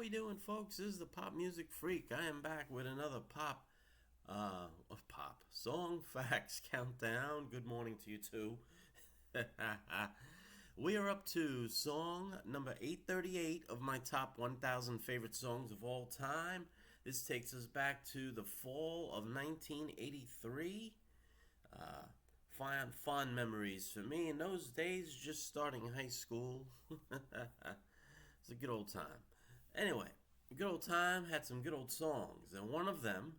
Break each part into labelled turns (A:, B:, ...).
A: we doing, folks? This is the Pop Music Freak. I am back with another pop song facts countdown. Good morning to you too. We are up to song number 838 of my top 1,000 favorite songs of all time. This takes us back to the fall of 1983. Fond memories for me in those days, just starting high school. It's a good old time. Anyway, good old time had some good old songs, and one of them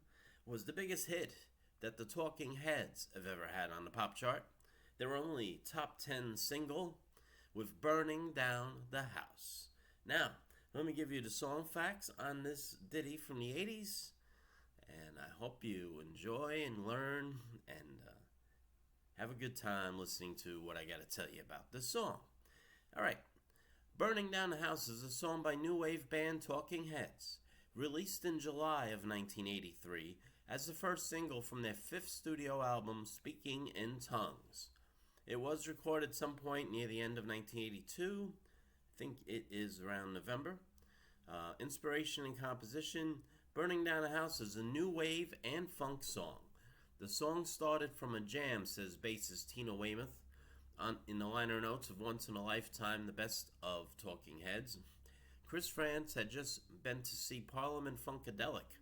A: was the biggest hit that the Talking Heads have ever had on the pop chart. Their only top 10 single with Burning Down the House. Now, let me give you the song facts on this ditty from the 80s, and I hope you enjoy and learn and have a good time listening to what I got to tell you about this song. All right. Burning Down the House is a song by new wave band Talking Heads, released in July of 1983 as the first single from their fifth studio album, Speaking in Tongues. It was recorded some point near the end of 1982. I think it is around November. Inspiration and composition: Burning Down the House is a new wave and funk song. The song started from a jam, says bassist Tina Weymouth, in the liner notes of Once in a Lifetime, the best of Talking Heads. Chris France had just been to see Parliament Funkadelic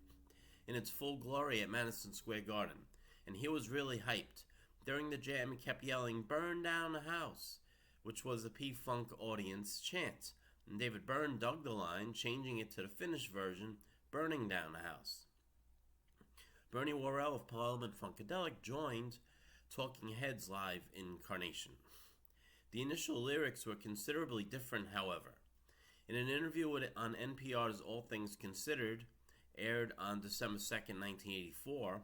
A: in its full glory at Madison Square Garden, and he was really hyped. During the jam, he kept yelling, "Burn down the house," which was the P-Funk audience chant, and David Byrne dug the line, changing it to the Finnish version, "Burning down the house." Bernie Worrell of Parliament Funkadelic joined Talking Heads live incarnation. The initial lyrics were considerably different, however. In an interview on NPR's All Things Considered, aired on December 2nd, 1984,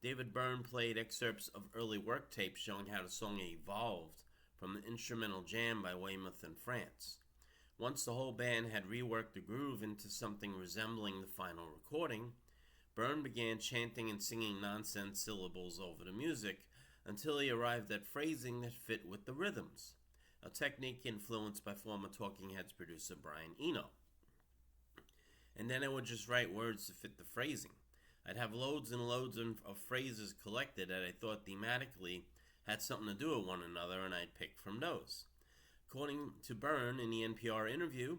A: David Byrne played excerpts of early work tapes showing how the song evolved from an instrumental jam by Weymouth and France. Once the whole band had reworked the groove into something resembling the final recording, Byrne began chanting and singing nonsense syllables over the music until he arrived at phrasing that fit with the rhythms, a technique influenced by former Talking Heads producer Brian Eno. And then I would just write words to fit the phrasing. I'd have loads and loads of phrases collected that I thought thematically had something to do with one another, and I'd pick from those. According to Byrne in the NPR interview,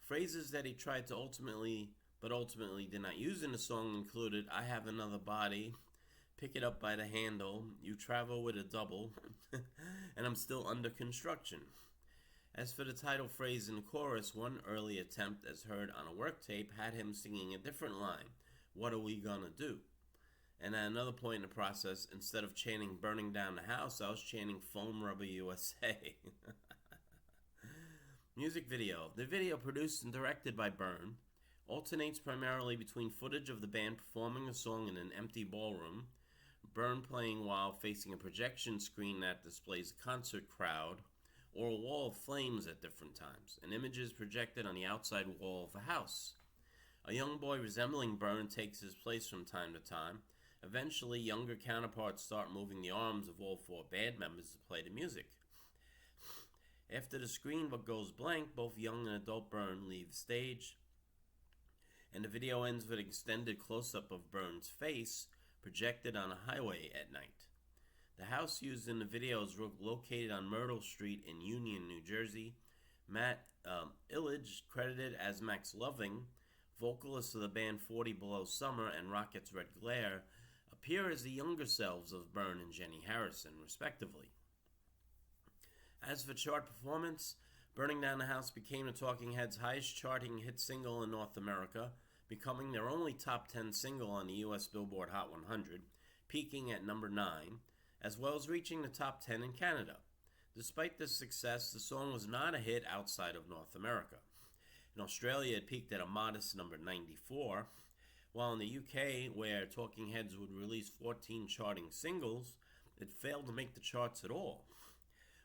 A: phrases that he tried to ultimately did not use in the song included "I have another body," "Pick it up by the handle," "You travel with a double," and "I'm still under construction." As for the title phrase in the chorus, one early attempt as heard on a work tape had him singing a different line, "What are we gonna do?" And at another point in the process, instead of chanting "Burning down the house," I was chanting "Foam Rubber USA." Music video. The video, produced and directed by Byrne, alternates primarily between footage of the band performing a song in an empty ballroom, Byrne playing while facing a projection screen that displays a concert crowd, or a wall of flames at different times, and images projected on the outside wall of a house. A young boy resembling Byrne takes his place from time to time. Eventually, younger counterparts start moving the arms of all four band members to play the music. After the screen goes blank, both young and adult Byrne leave the stage, and the video ends with an extended close-up of Byrne's face projected on a highway at night. The house used in the video is located on Myrtle Street in Union, New Jersey. Matt Illich, credited as Max Loving, vocalist of the band 40 Below Summer and Rocket's Red Glare, appear as the younger selves of Byrne and Jenny Harrison, respectively. As for chart performance, Burning Down the House became the Talking Heads' highest charting hit single in North America, becoming their only top 10 single on the U.S. Billboard Hot 100, peaking at number 9, as well as reaching the top 10 in Canada. Despite this success, the song was not a hit outside of North America. In Australia, it peaked at a modest number 94, while in the UK, where Talking Heads would release 14 charting singles, it failed to make the charts at all.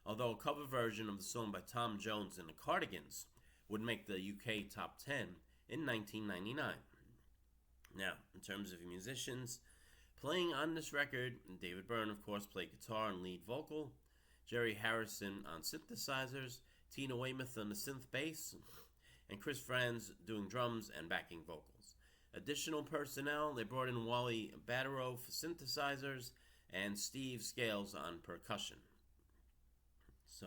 A: Although a cover version of the song by Tom Jones and the Cardigans would make the UK top 10 in 1999. Now, in terms of musicians, playing on this record, David Byrne, of course, played guitar and lead vocal, Jerry Harrison on synthesizers, Tina Weymouth on the synth bass, and Chris Franz doing drums and backing vocals. Additional personnel, they brought in Wally Batterow for synthesizers and Steve Scales on percussion. So,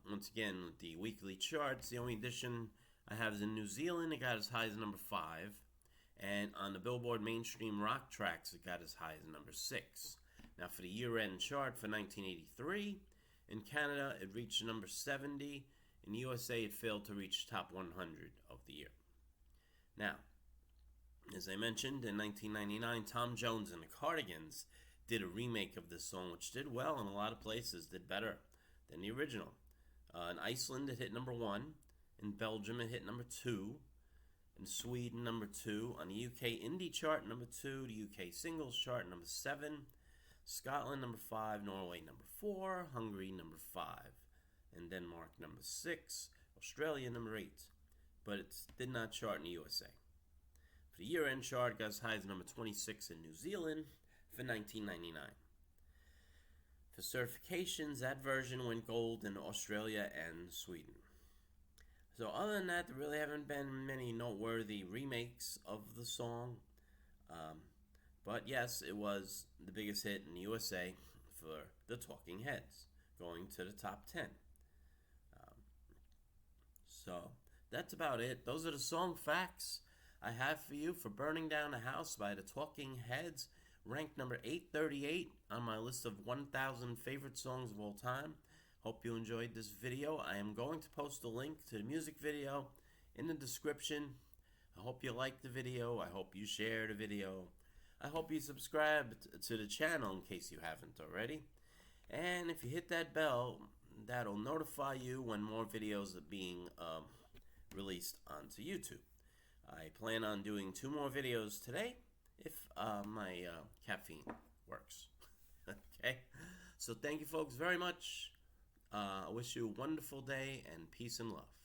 A: once again, the weekly charts, the only addition I have is in New Zealand. It got as high as number 5. And on the Billboard Mainstream Rock Tracks, it got as high as number 6. Now, for the year-end chart for 1983, in Canada, it reached number 70. In the USA, it failed to reach top 100 of the year. Now, as I mentioned, in 1999, Tom Jones and the Cardigans did a remake of this song, which did well in a lot of places, did better than the original. In Iceland, it hit number 1. In Belgium, it hit number 2. In Sweden, number 2. On the UK indie chart, number 2. The UK singles chart, number 7. Scotland, number 5. Norway, number 4. Hungary, number 5. And Denmark, number 6. Australia, number 8. But it did not chart in the USA. For the year-end chart, it got as high as number 26 in New Zealand for 1999. For certifications, that version went gold in Australia and Sweden. So other than that, there really haven't been many noteworthy remakes of the song. But yes, it was the biggest hit in the USA for the Talking Heads, going to the top 10. So that's about it. Those are the song facts I have for you for Burning Down a House by the Talking Heads, ranked number 838 on my list of 1,000 favorite songs of all time. Hope you enjoyed this video. I am going to post a link to the music video in the description. I hope you liked the video. I hope you share the video. I hope you subscribe to the channel in case you haven't already. And if you hit that bell, that'll notify you when more videos are being released onto YouTube. I plan on doing 2 more videos today if my caffeine works. Okay? So thank you folks very much. I wish you a wonderful day and peace and love.